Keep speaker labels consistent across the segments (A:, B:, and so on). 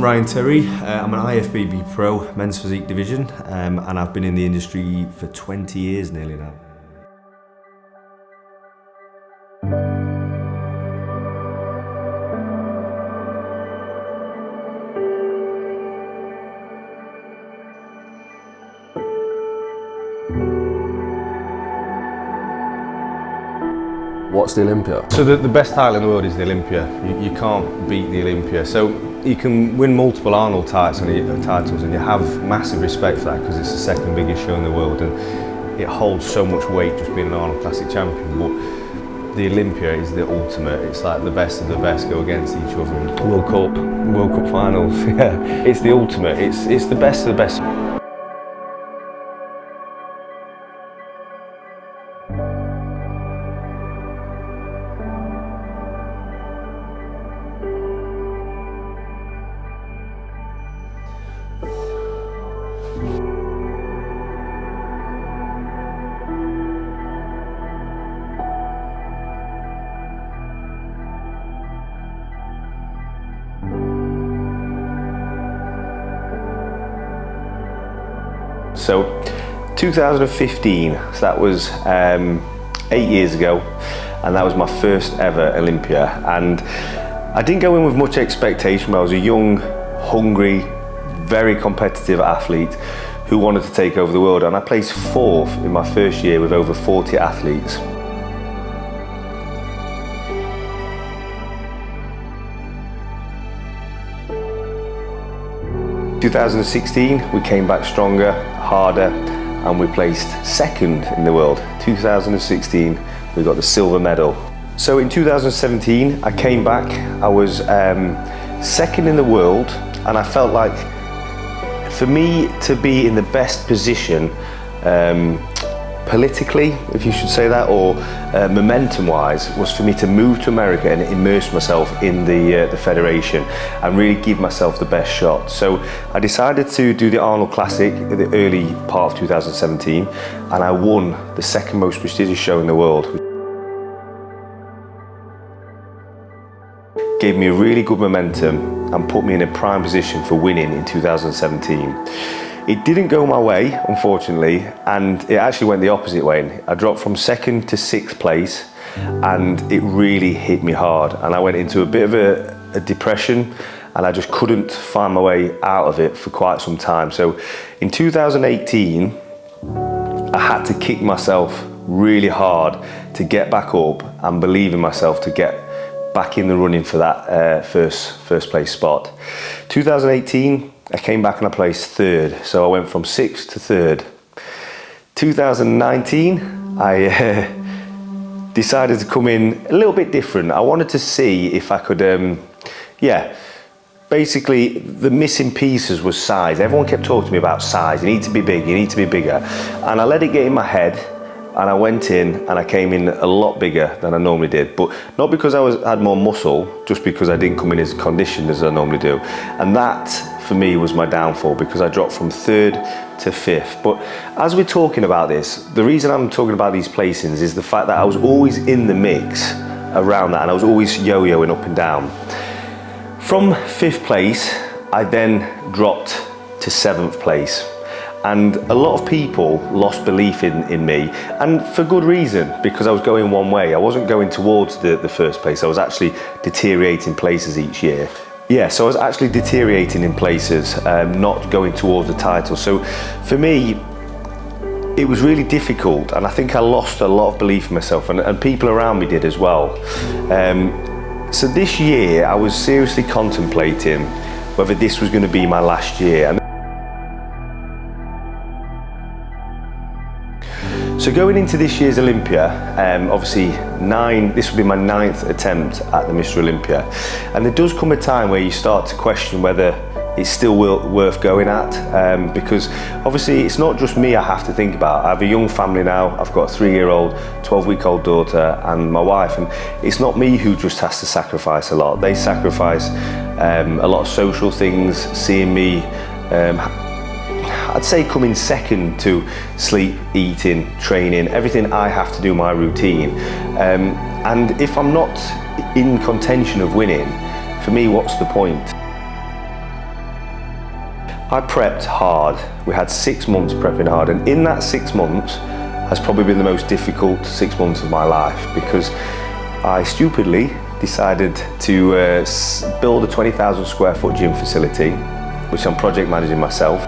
A: Brian Terry. I'm an IFBB Pro, Men's Physique division, and I've been in the industry for 20 years nearly now.
B: What's the Olympia?
C: So the best title in the world is the Olympia. You can't beat the Olympia. So you can win multiple Arnold titles and you have massive respect for that because it's the second biggest show in the world and it holds so much weight just being an Arnold Classic champion. But the Olympia is the ultimate. It's like the best of the best go against each other. World Cup finals, yeah. It's the ultimate. It's the best of the best.
D: So 2015, so that was 8 years ago, and that was my first ever Olympia. And I didn't go in with much expectation, but I was a young, hungry, very competitive athlete who wanted to take over the world. And I placed 4th in my first year with over 40 athletes. In 2016, we came back stronger, harder, and we placed 2nd in the world. 2016, we got the silver medal. So in 2017, I came back, I was 2nd in the world, and I felt like for me to be in the best position politically, if you should say that, or momentum-wise, was for me to move to America and immerse myself in the federation and really give myself the best shot. So I decided to do the Arnold Classic at the early part of 2017, and I won the 2nd most prestigious show in the world. Gave me a really good momentum and put me in a prime position for winning in 2017. It didn't go my way, unfortunately, and it actually went the opposite way. I dropped from 2nd to 6th place, and it really hit me hard. And I went into a bit of a depression, and I just couldn't find my way out of it for quite some time. So in 2018, I had to kick myself really hard to get back up and believe in myself to get back in the running for that first place spot. 2018, I came back and I placed 3rd, so I went from 6th to 3rd. 2019, I decided to come in a little bit different. I wanted to see if I could, basically the missing pieces was size. Everyone kept talking to me about size. You need to be big, you need to be bigger. And I let it get in my head, and I went in and I came in a lot bigger than I normally did, but not because I had more muscle, just because I didn't come in as conditioned as I normally do. And that for me was my downfall, because I dropped from 3rd to 5th. But as we're talking about this, the reason I'm talking about these placings is the fact that I was always in the mix around that, and I was always yo-yoing up and down. From 5th place, I then dropped to 7th place. And a lot of people lost belief in me, and for good reason, because I was going one way. I wasn't going towards the 1st place. I was actually deteriorating places each year. Yeah, so I was actually deteriorating in places, not going towards the title. So for me, it was really difficult, and I think I lost a lot of belief in myself, and people around me did as well. So this year, I was seriously contemplating whether this was going to be my last year. So going into this year's Olympia, obviously this will be my 9th attempt at the Mr. Olympia. And there does come a time where you start to question whether it's still worth going at, because obviously it's not just me I have to think about. I have a young family now. I've got a 3-year-old, 12-week-old daughter and my wife, and it's not me who just has to sacrifice a lot. They sacrifice a lot of social things, seeing me I'd say coming second to sleep, eating, training, everything I have to do my routine. And if I'm not in contention of winning, for me, what's the point? I prepped hard. We had 6 months prepping hard, and in that 6 months has probably been the most difficult 6 months of my life, because I stupidly decided to build a 20,000 square foot gym facility, which I'm project managing myself,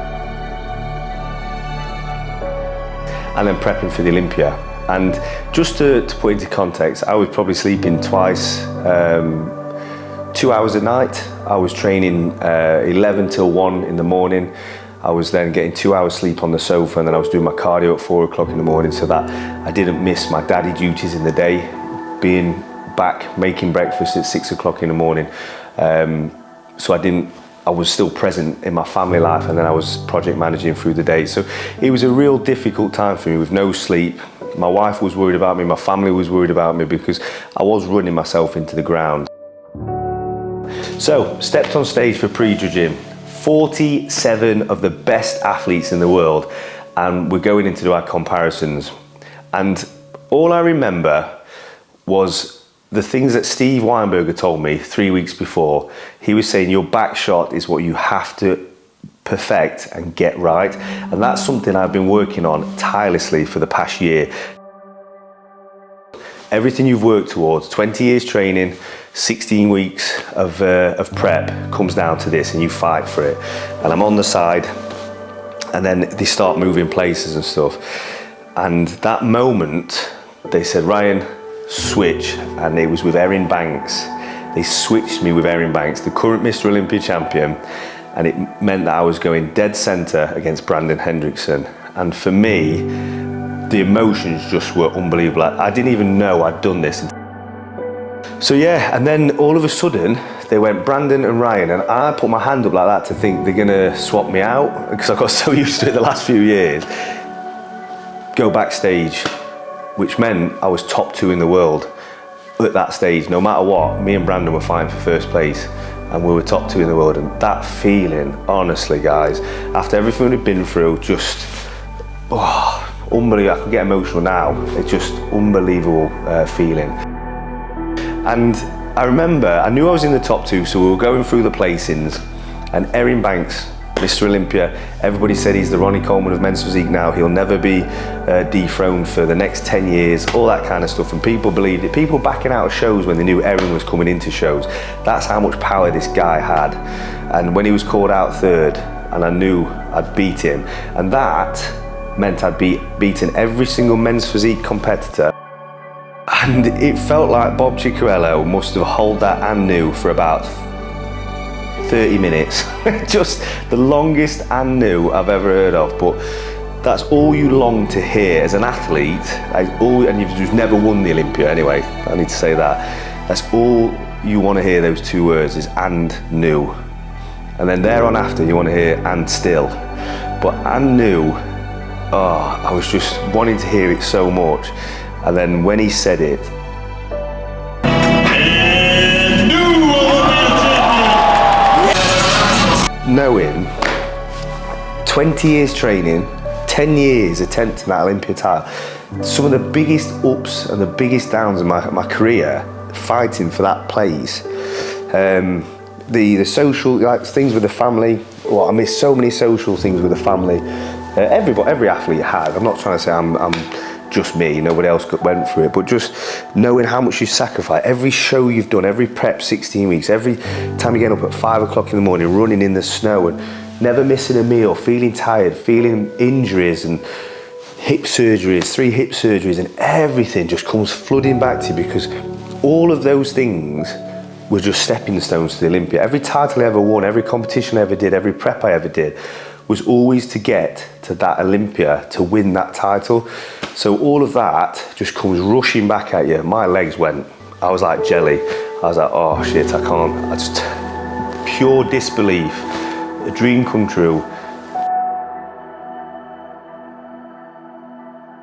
D: and then prepping for the Olympia. And just to put into context, I was probably sleeping twice, 2 hours a night. I was training 11 till 1 in the morning. I was then getting 2 hours sleep on the sofa, and then I was doing my cardio at 4 o'clock in the morning, so that I didn't miss my daddy duties in the day, being back making breakfast at 6 o'clock in the morning. So I was still present in my family life, and then I was project managing through the day. So it was a real difficult time for me with no sleep. My wife was worried about me, my family was worried about me, because I was running myself into the ground. So, stepped on stage for Pre-Dra Gym. 47 of the best athletes in the world, and we're going in to do our comparisons. And all I remember was the things that Steve Weinberger told me 3 weeks before. He was saying your back shot is what you have to perfect and get right, and that's something I've been working on tirelessly for the past year. Everything you've worked towards, 20 years training, 16 weeks of prep, comes down to this, and you fight for it. And I'm on the side, and then they start moving places and stuff. And that moment, they said, Ryan, switch, and it was with Erin Banks. They switched me with Erin Banks, the current Mr. Olympia champion, and it meant that I was going dead center against Brandon Hendrickson. And for me, the emotions just were unbelievable. I didn't even know I'd done this. So yeah, and then all of a sudden, they went Brandon and Ryan, and I put my hand up like that to think they're gonna swap me out, because I got so used to it the last few years. Go backstage, which meant I was top 2 in the world at that stage. No matter what, me and Brandon were fighting for first place, and we were top 2 in the world. And that feeling, honestly guys, after everything we've been through, just, unbelievable. I could get emotional now. It's just unbelievable feeling. And I remember, I knew I was in the top 2, so we were going through the placings, and Erin Banks, Mr. Olympia, everybody said he's the Ronnie Coleman of men's physique now. He'll never be dethroned for the next 10 years, all that kind of stuff. And people believed it. People backing out of shows when they knew Erin was coming into shows. That's how much power this guy had. And when he was called out 3rd, and I knew I'd beat him, and that meant I'd beaten every single men's physique competitor. And it felt like Bob Ciccarello must have held that and knew for about 30 minutes. Just the longest and knew I've ever heard of. But that's all you long to hear as an athlete, and you've never won the Olympia anyway, I need to say that. That's all you want to hear, those 2 words, is and knew. And then there on after you want to hear and still. But and knew, I was just wanting to hear it so much. And then when he said it, knowing 20 years training, 10 years attempting that Olympia title, some of the biggest ups and the biggest downs in my career, fighting for that place. The social things with the family. Well, I miss so many social things with the family. Every athlete has. I'm not trying to say I'm just me, nobody else went through it, but just knowing how much you sacrifice, every show you've done, every prep 16 weeks, every time you get up at 5 o'clock in the morning, running in the snow and never missing a meal, feeling tired, feeling injuries and hip surgeries, 3 hip surgeries, and everything just comes flooding back to you, because all of those things were just stepping stones to the Olympia. Every title I ever won, every competition I ever did, every prep I ever did was always to get to that Olympia, to win that title. So all of that just comes rushing back at you. My legs went, I was like jelly. I was like, oh shit, I can't. I just, pure disbelief, a dream come true.